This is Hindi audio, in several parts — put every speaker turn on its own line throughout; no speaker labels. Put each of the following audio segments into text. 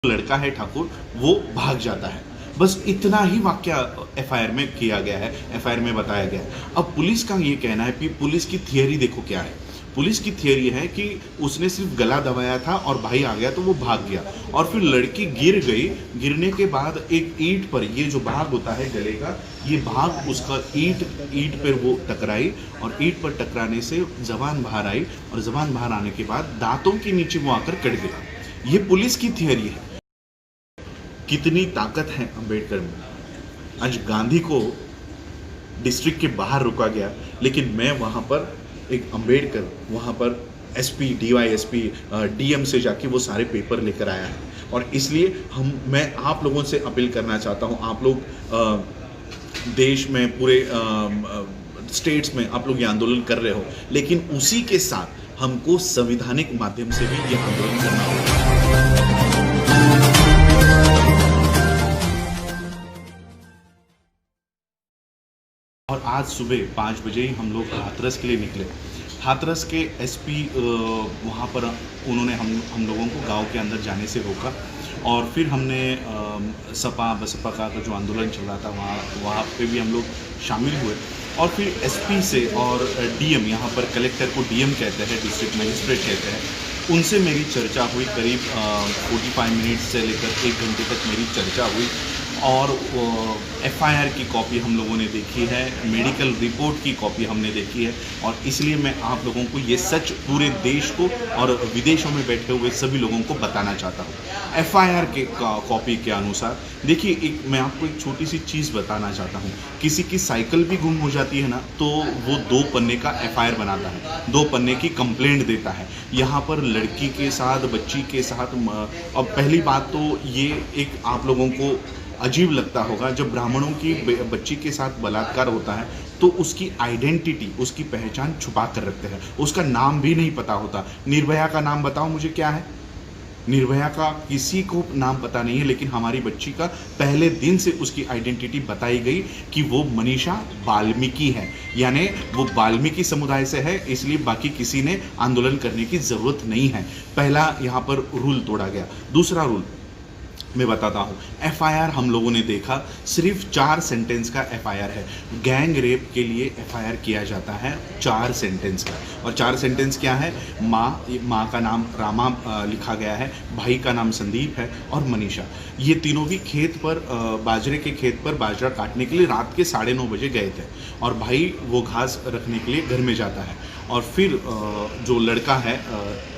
लड़का है ठाकुर, वो भाग जाता है। बस इतना ही वाकया एफआईआर में किया गया है, एफआईआर में बताया गया है। अब पुलिस का ये कहना है कि पुलिस की थियरी देखो क्या है। पुलिस की थियरी है कि उसने सिर्फ गला दबाया था और भाई आ गया तो वो भाग गया और फिर लड़की गिर गई। गिरने के बाद एक ईंट पर, ये जो भाग होता है गले का, ये भाग उसका ईंट पर वो टकराई और ईंट पर टकराने से जबान बाहर आई और जबान बाहर आने के बाद दांतों के नीचे वो आकर कट गया। ये पुलिस की थियरी है। कितनी ताकत है अंबेडकर में। आज गांधी को डिस्ट्रिक्ट के बाहर रुका गया, लेकिन मैं वहाँ पर एक अंबेडकर वहाँ पर एसपी, डीवाईएसपी, डीएम से जाके वो सारे पेपर लेकर आया है। और इसलिए मैं आप लोगों से अपील करना चाहता हूँ, आप लोग देश में पूरे स्टेट्स में आप लोग ये आंदोलन कर रहे हो, लेकिन उसी के साथ हमको संवैधानिक माध्यम से भी ये आंदोलन करना होगा। और आज सुबह 5 बजे ही हम लोग हाथरस के लिए निकले। हाथरस के एसपी वहाँ पर उन्होंने हम लोगों को गांव के अंदर जाने से रोका और फिर हमने सपा बसपा का जो आंदोलन चल रहा था वहाँ पे भी हम लोग शामिल हुए। और फिर एसपी से और डीएम, यहाँ पर कलेक्टर को डीएम कहते हैं, डिस्ट्रिक्ट मजिस्ट्रेट कहते हैं, उनसे मेरी चर्चा हुई। करीब 45 मिनट से लेकर 1 घंटे तक मेरी चर्चा हुई और एफआईआर की कॉपी हम लोगों ने देखी है, मेडिकल रिपोर्ट की कॉपी हमने देखी है। और इसलिए मैं आप लोगों को ये सच पूरे देश को और विदेशों में बैठे हुए सभी लोगों को बताना चाहता हूँ। एफआईआर के कॉपी के अनुसार देखिए, मैं आपको एक छोटी सी चीज़ बताना चाहता हूँ। किसी की साइकिल भी गुम हो जाती है ना, तो वो 2 पन्ने का एफआईआर बनाता है, 2 पन्ने की कंप्लेंट देता है। यहाँ पर लड़की के साथ, बच्ची के साथ, अब पहली बात तो ये एक आप लोगों को अजीब लगता होगा, जब ब्राह्मणों की बच्ची के साथ बलात्कार होता है तो उसकी आइडेंटिटी, उसकी पहचान छुपा कर रखते हैं, उसका नाम भी नहीं पता होता। निर्भया का नाम बताओ मुझे क्या है? निर्भया का किसी को नाम पता नहीं है, लेकिन हमारी बच्ची का पहले दिन से उसकी आइडेंटिटी बताई गई कि वो मनीषा वाल्मीकि है, यानी वो वाल्मीकि समुदाय से है, इसलिए बाकी किसी ने आंदोलन करने की ज़रूरत नहीं है। पहला यहाँ पर रूल तोड़ा गया। दूसरा रूल मैं बताता हूँ। एफआईआर हम लोगों ने देखा, सिर्फ 4 सेंटेंस का एफआईआर है। गैंग रेप के लिए एफआईआर किया जाता है 4 सेंटेंस का। और 4 सेंटेंस क्या है? माँ का नाम रामा लिखा गया है, भाई का नाम संदीप है और मनीषा। ये तीनों भी खेत पर, बाजरे के खेत पर बाजरा काटने के लिए रात के 9:30 बजे गए थे और भाई वो घास रखने के लिए घर में जाता है। और फिर जो लड़का है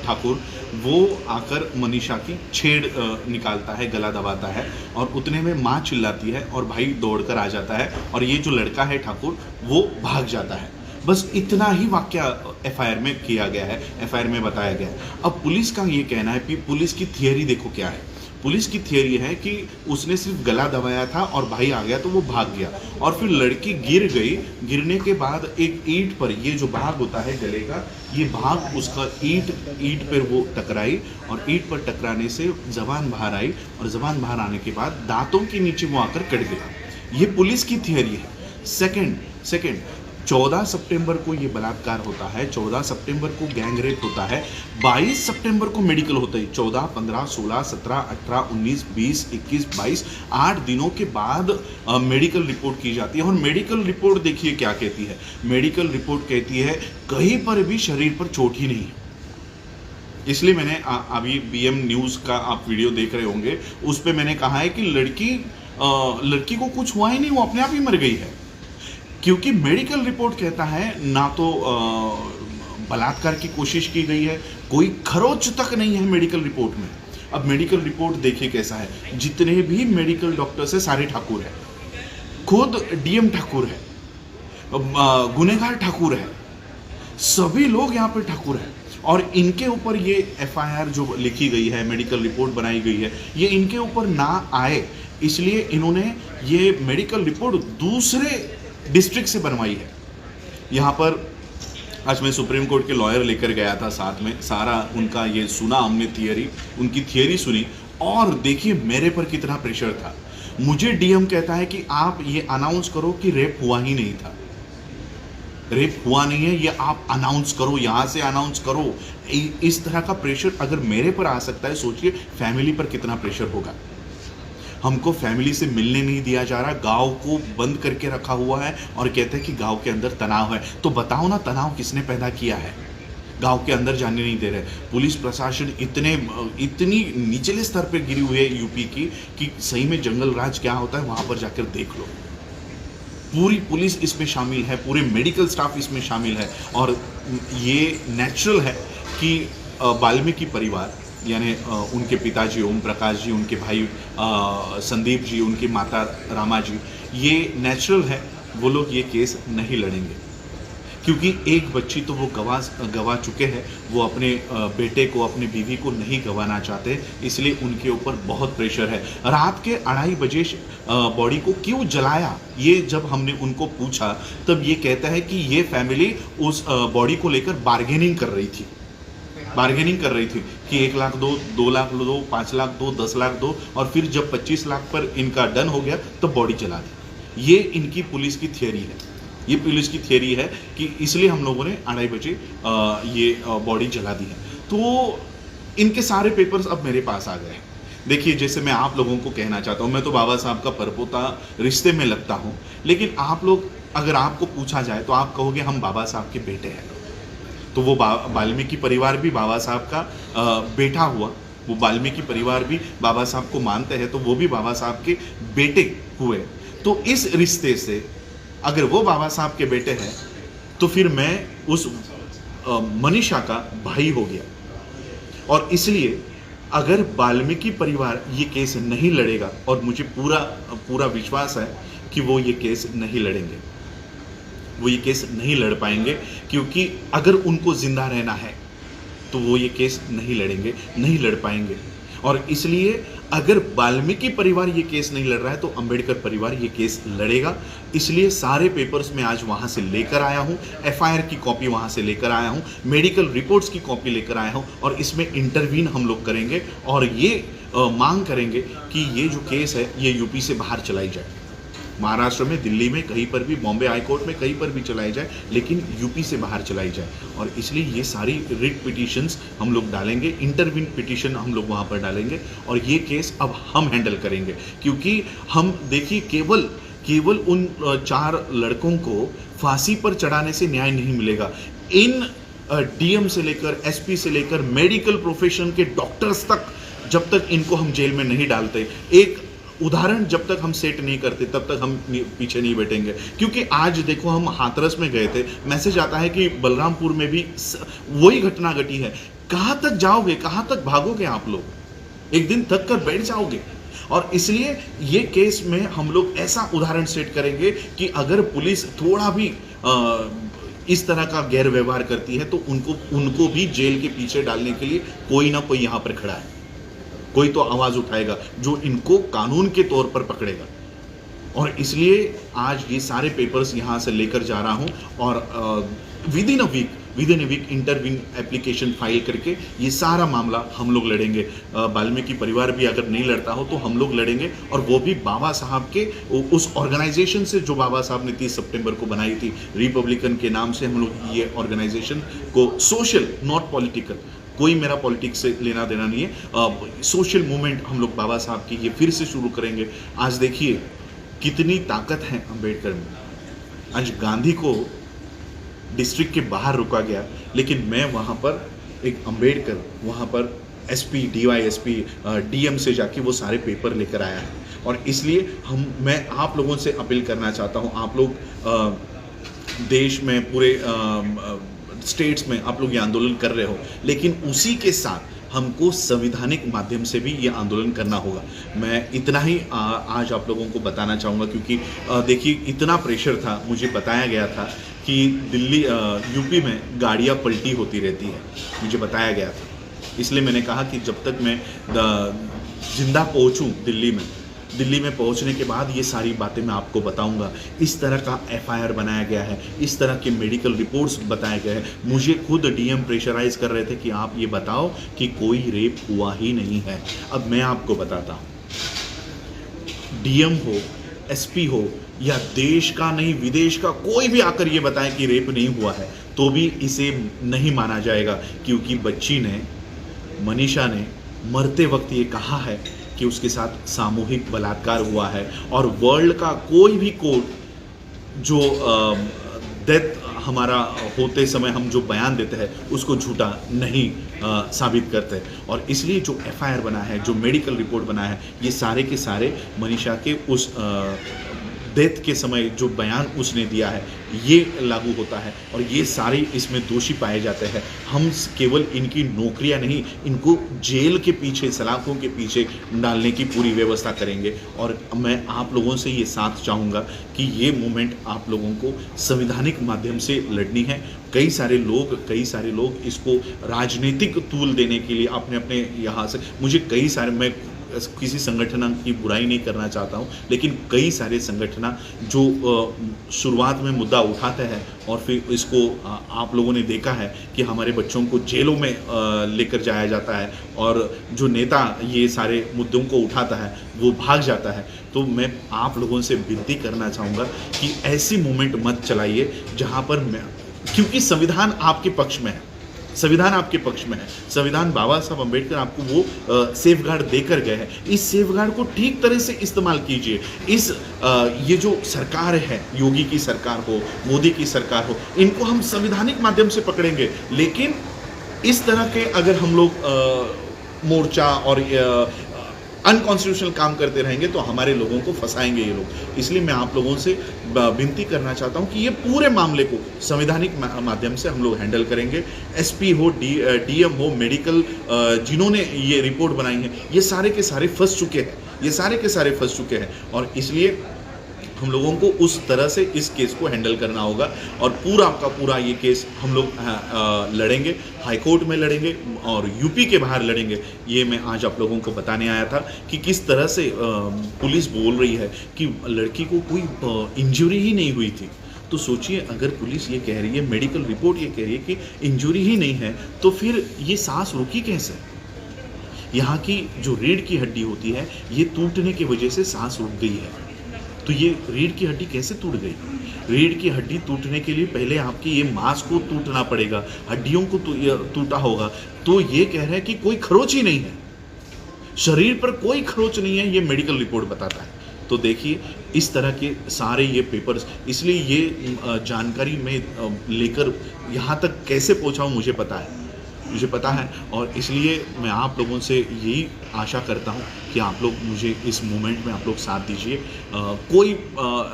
ठाकुर, वो आकर मनीषा की छेड़ निकालता है, गला दबाता है और उतने में माँ चिल्लाती है और भाई दौड़कर आ जाता है और ये जो लड़का है ठाकुर, वो भाग जाता है। बस इतना ही वाकया एफआईआर में किया गया है, एफआईआर में बताया गया है। अब पुलिस का ये कहना है कि पुलिस की थियरी देखो क्या है। पुलिस की थियरी है कि उसने सिर्फ गला दबाया था और भाई आ गया तो वो भाग गया और फिर लड़की गिर गई। गिरने के बाद एक ईंट पर, ये जो भाग होता है गले का, ये भाग उसका ईंट पर वो टकराई और ईंट पर टकराने से जबान बाहर आई और जबान बाहर आने के बाद दांतों के नीचे वो आकर कट गया। ये पुलिस की थियरी है। सेकंड 14 सितंबर को ये बलात्कार होता है, 14 सितंबर को गैंग रेप होता है, 22 सितंबर को मेडिकल होता है। 14, 15, 16, 17, 18, 19, 20, 21, 22, 8 दिनों के बाद मेडिकल रिपोर्ट की जाती है। और मेडिकल रिपोर्ट देखिए क्या कहती है। मेडिकल रिपोर्ट कहती है कहीं पर भी शरीर पर चोट ही नहीं है। इसलिए मैंने अभी बीएम न्यूज़ का आप वीडियो देख रहे होंगे, उस पर मैंने कहा है कि लड़की को कुछ हुआ ही नहीं, वो अपने आप ही मर गई है। क्योंकि मेडिकल रिपोर्ट कहता है ना तो बलात्कार की कोशिश की गई है, कोई खरोच तक नहीं है मेडिकल रिपोर्ट में। अब मेडिकल रिपोर्ट देखिए कैसा है। जितने भी मेडिकल डॉक्टर्स हैं सारे ठाकुर हैं, खुद डीएम ठाकुर है, गुनेगार ठाकुर है, सभी लोग यहाँ पे ठाकुर हैं। और इनके ऊपर ये एफआईआर जो लिखी गई है, मेडिकल रिपोर्ट बनाई गई है, ये इनके ऊपर ना आए, इसलिए इन्होंने ये मेडिकल रिपोर्ट दूसरे डिस्ट्रिक्ट से बनवाई है। यहाँ पर आज मैं सुप्रीम कोर्ट के लॉयर लेकर गया था, साथ में सारा उनका ये सुना हमने, उनकी थियरी सुनी। और देखिए मेरे पर कितना प्रेशर था। मुझे डीएम कहता है कि आप ये अनाउंस करो कि रेप हुआ ही नहीं था, रेप हुआ नहीं है, ये आप अनाउंस करो, यहाँ से अनाउंस करो। इस तरह का प्रेशर अगर मेरे पर आ सकता है, सोचिए फैमिली पर कितना प्रेशर होगा। हमको फैमिली से मिलने नहीं दिया जा रहा, गाँव को बंद करके रखा हुआ है और कहते हैं कि गाँव के अंदर तनाव है। तो बताओ ना, तनाव किसने पैदा किया है? गाँव के अंदर जाने नहीं दे रहे। पुलिस प्रशासन इतनी निचले स्तर पे गिरी हुई है यूपी की कि सही में जंगल राज क्या होता है वहाँ पर जाकर देख लो। पूरी पुलिस इसमें शामिल है, पूरे मेडिकल स्टाफ इसमें शामिल है। और ये नेचुरल है कि वाल्मीकि परिवार यानी उनके पिताजी ओम प्रकाश जी, उनके भाई संदीप जी, उनकी माता रामा जी, ये नेचुरल है वो लोग ये केस नहीं लड़ेंगे, क्योंकि एक बच्ची तो वो गवा चुके हैं, वो अपने बेटे को, अपनी बीवी को नहीं गंवाना चाहते, इसलिए उनके ऊपर बहुत प्रेशर है। रात के 2:30 बजे बॉडी को क्यों जलाया, ये जब हमने उनको पूछा तब ये कहता है कि ये फैमिली उस बॉडी को लेकर बार्गेनिंग कर रही थी कि 1 लाख दो, 2 लाख दो, 5 लाख दो, 10 लाख दो, और फिर जब 25 लाख पर इनका डन हो गया तो बॉडी जला दी। ये इनकी पुलिस की थियरी है, ये पुलिस की थियरी है कि इसलिए हम लोगों ने 2:30 बजे ये बॉडी जला दी है। तो इनके सारे पेपर्स अब मेरे पास आ गए हैं। देखिए, जैसे मैं आप लोगों को कहना चाहता हूँ, मैं तो बाबा साहब का परपोता रिश्ते में लगता हूँ, लेकिन आप लोग, अगर आपको पूछा जाए तो आप कहोगे हम बाबा साहब के बेटे हैं। तो वो वाल्मीकि परिवार भी बाबा साहब का बेटा हुआ, वो वाल्मीकि परिवार भी बाबा साहब को मानते हैं, तो वो भी बाबा साहब के बेटे हुए। तो इस रिश्ते से अगर वो बाबा साहब के बेटे हैं तो फिर मैं उस मनीषा का भाई हो गया। और इसलिए अगर वाल्मीकि परिवार ये केस नहीं लड़ेगा, और मुझे पूरा विश्वास है कि वो ये केस नहीं लड़ेंगे, वो ये केस नहीं लड़ पाएंगे, क्योंकि अगर उनको जिंदा रहना है तो वो ये केस नहीं लड़ेंगे, नहीं लड़ पाएंगे। और इसलिए अगर वाल्मीकि परिवार ये केस नहीं लड़ रहा है तो अंबेडकर परिवार ये केस लड़ेगा। इसलिए सारे पेपर्स मैं आज वहाँ से लेकर आया हूँ, एफआईआर की कॉपी वहाँ से लेकर आया हूँ, मेडिकल रिपोर्ट्स की कॉपी लेकर आया हूँ, और इसमें इंटरवीन हम लोग करेंगे और ये मांग करेंगे कि ये जो केस है ये यूपी से बाहर चलाई जाए। महाराष्ट्र में, दिल्ली में, कहीं पर भी, बॉम्बे हाई कोर्ट में, कहीं पर भी चलाई जाए, लेकिन यूपी से बाहर चलाई जाए। और इसलिए ये सारी रिट पिटिशंस हम लोग डालेंगे, इंटरवीन पिटिशन हम लोग वहाँ पर डालेंगे, और ये केस अब हम हैंडल करेंगे। क्योंकि हम देखिए, केवल उन 4 लड़कों को फांसी पर चढ़ाने से न्याय नहीं मिलेगा। इन डीएम से लेकर, एसपी से लेकर, मेडिकल प्रोफेशन के डॉक्टर्स तक, जब तक इनको हम जेल में नहीं डालते, एक उदाहरण जब तक हम सेट नहीं करते, तब तक हम पीछे नहीं बैठेंगे। क्योंकि आज देखो, हम हाथरस में गए थे, मैसेज आता है कि बलरामपुर में भी वही घटना घटी है। कहाँ तक जाओगे, कहाँ तक भागोगे आप लोग? एक दिन थक कर बैठ जाओगे। और इसलिए ये केस में हम लोग ऐसा उदाहरण सेट करेंगे कि अगर पुलिस थोड़ा भी इस तरह का गैर व्यवहार करती है तो उनको भी जेल के पीछे डालने के लिए कोई ना कोई यहाँ पर खड़ा है, कोई तो आवाज उठाएगा जो इनको कानून के तौर पर पकड़ेगा। और इसलिए आज ये सारे पेपर्स यहाँ से लेकर जा रहा हूँ, और within a week intervene application file करके ये सारा मामला हम लोग लड़ेंगे। वाल्मीकि परिवार भी अगर नहीं लड़ता हो तो हम लोग लड़ेंगे, और वो भी बाबा साहब के उस ऑर्गेनाइजेशन से जो बाबा साहब ने 30 सितंबर को बनाई थी, रिपब्लिकन के नाम से हम लोग ये ऑर्गेनाइजेशन को, सोशल नॉट पॉलिटिकल, कोई मेरा पॉलिटिक्स से लेना देना नहीं है, सोशल मूवमेंट हम लोग बाबा साहब की ये फिर से शुरू करेंगे। आज देखिए कितनी ताकत है अंबेडकर में। आज गांधी को डिस्ट्रिक्ट के बाहर रुका गया, लेकिन मैं वहाँ पर एक अंबेडकर वहाँ पर एसपी, डीवाईएसपी, डीएम से जाके वो सारे पेपर लेकर आया है। और इसलिए मैं आप लोगों से अपील करना चाहता हूँ, आप लोग देश में, पूरे स्टेट्स में आप लोग ये आंदोलन कर रहे हो, लेकिन उसी के साथ हमको संविधानिक माध्यम से भी ये आंदोलन करना होगा। मैं इतना ही आज आप लोगों को बताना चाहूँगा, क्योंकि देखिए इतना प्रेशर था, मुझे बताया गया था कि दिल्ली, यूपी में गाड़ियाँ पलटी होती रहती है, मुझे बताया गया था। इसलिए मैंने कहा कि जब तक मैं जिंदा पहुँचूँ दिल्ली में पहुंचने के बाद ये सारी बातें मैं आपको बताऊंगा। इस तरह का एफआईआर बनाया गया है, इस तरह के मेडिकल रिपोर्ट्स बताए गए हैं। मुझे खुद डीएम प्रेशराइज कर रहे थे कि आप ये बताओ कि कोई रेप हुआ ही नहीं है। अब मैं आपको बताता हूँ, डीएम हो, एसपी हो या देश का नहीं विदेश का कोई भी आकर ये बताए कि रेप नहीं हुआ है, तो भी इसे नहीं माना जाएगा, क्योंकि बच्ची ने, मनीषा ने मरते वक्त ये कहा है कि उसके साथ सामूहिक बलात्कार हुआ है। और वर्ल्ड का कोई भी कोर्ट जो डेथ हमारा होते समय हम जो बयान देते हैं उसको झूठा नहीं साबित करते। और इसलिए जो एफआईआर बना है, जो मेडिकल रिपोर्ट बना है, ये सारे के सारे मनीषा के उस डेथ के समय जो बयान उसने दिया है ये लागू होता है, और ये सारे इसमें दोषी पाए जाते हैं। हम केवल इनकी नौकरियां नहीं, इनको जेल के पीछे, सलाखों के पीछे डालने की पूरी व्यवस्था करेंगे। और मैं आप लोगों से ये साथ चाहूँगा कि ये मूवमेंट आप लोगों को संवैधानिक माध्यम से लड़नी है। कई सारे लोग इसको राजनीतिक तूल देने के लिए अपने अपने यहाँ से, मुझे कई सारे, मैं किसी संगठन की बुराई नहीं करना चाहता हूँ, लेकिन कई सारे संगठन जो शुरुआत में मुद्दा उठाते हैं और फिर इसको आप लोगों ने देखा है कि हमारे बच्चों को जेलों में लेकर जाया जाता है, और जो नेता ये सारे मुद्दों को उठाता है वो भाग जाता है। तो मैं आप लोगों से विनती करना चाहूँगा कि ऐसी मूवमेंट मत चलाइए जहाँ पर क्योंकि संविधान आपके पक्ष में है, संविधान आपके पक्ष में है। संविधान बाबा साहब अम्बेडकर आपको वो सेफ गार्ड देकर गए हैं। इस सेफ गार्ड को ठीक तरह से इस्तेमाल कीजिए। ये जो सरकार है, योगी की सरकार हो, मोदी की सरकार हो, इनको हम संवैधानिक माध्यम से पकड़ेंगे, लेकिन इस तरह के अगर हम लोग मोर्चा और अनकॉन्स्टिट्यूशनल काम करते रहेंगे तो हमारे लोगों को फंसाएंगे ये लोग। इसलिए मैं आप लोगों से विनती करना चाहता हूं कि ये पूरे मामले को संवैधानिक माध्यम से हम लोग हैंडल करेंगे। एसपी हो, डीएम हो, मेडिकल जिन्होंने ये रिपोर्ट बनाई है, ये सारे के सारे फंस चुके हैं, और इसलिए हम लोगों को उस तरह से इस केस को हैंडल करना होगा। और पूरा का पूरा ये केस हम लोग लड़ेंगे, हाई कोर्ट में लड़ेंगे और यूपी के बाहर लड़ेंगे। ये मैं आज आप लोगों को बताने आया था कि किस तरह से पुलिस बोल रही है कि लड़की को कोई इंजरी ही नहीं हुई थी। तो सोचिए, अगर पुलिस ये कह रही है, मेडिकल रिपोर्ट ये कह रही है कि इंजरी ही नहीं है, तो फिर ये सांस रुकी कैसे? यहाँ की जो रीढ़ की हड्डी होती है, ये टूटने की वजह से सांस रुक गई है। तो ये रीढ़ की हड्डी कैसे टूट गई? रीढ़ की हड्डी टूटने के लिए पहले आपकी ये मांस को टूटना पड़ेगा, हड्डियों को टूटा होगा। तो ये कह रहे हैं कि कोई खरोच ही नहीं है, शरीर पर कोई खरोच नहीं है, ये मेडिकल रिपोर्ट बताता है। तो देखिए, इस तरह के सारे ये पेपर्स, इसलिए ये जानकारी मैं लेकर यहाँ तक कैसे पहुँचा हूँ मुझे पता है। और इसलिए मैं आप लोगों से यही आशा करता हूं कि आप लोग मुझे इस मूवमेंट में आप लोग साथ दीजिए। कोई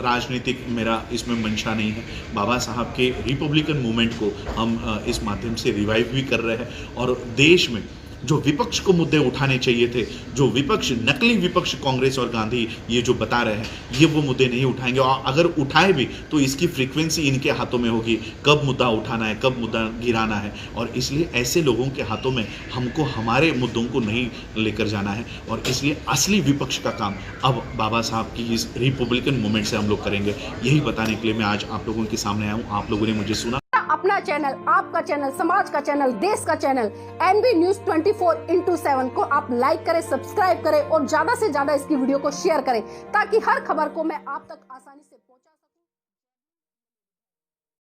राजनीतिक मेरा इसमें मंशा नहीं है। बाबा साहब के रिपब्लिकन मूवमेंट को हम इस माध्यम से रिवाइव भी कर रहे हैं, और देश में जो विपक्ष को मुद्दे उठाने चाहिए थे, जो विपक्ष, नकली विपक्ष कांग्रेस और गांधी ये जो बता रहे हैं, ये वो मुद्दे नहीं उठाएंगे। और अगर उठाए भी तो इसकी फ्रीक्वेंसी इनके हाथों में होगी, कब मुद्दा उठाना है, कब मुद्दा गिराना है। और इसलिए ऐसे लोगों के हाथों में हमको हमारे मुद्दों को नहीं लेकर जाना है। और इसलिए असली विपक्ष का काम अब बाबा साहब की इस रिपब्लिकन मूवमेंट से हम लोग करेंगे। यही बताने के लिए मैं आज आप लोगों के सामने आया हूँ। आप लोगों ने मुझे सुना।
अपना चैनल, आपका चैनल, समाज का चैनल, देश का चैनल एनबी न्यूज 24/7 को आप लाइक करें, सब्सक्राइब करें और ज्यादा से ज्यादा इसकी वीडियो को शेयर करें, ताकि हर खबर को मैं आप तक आसानी से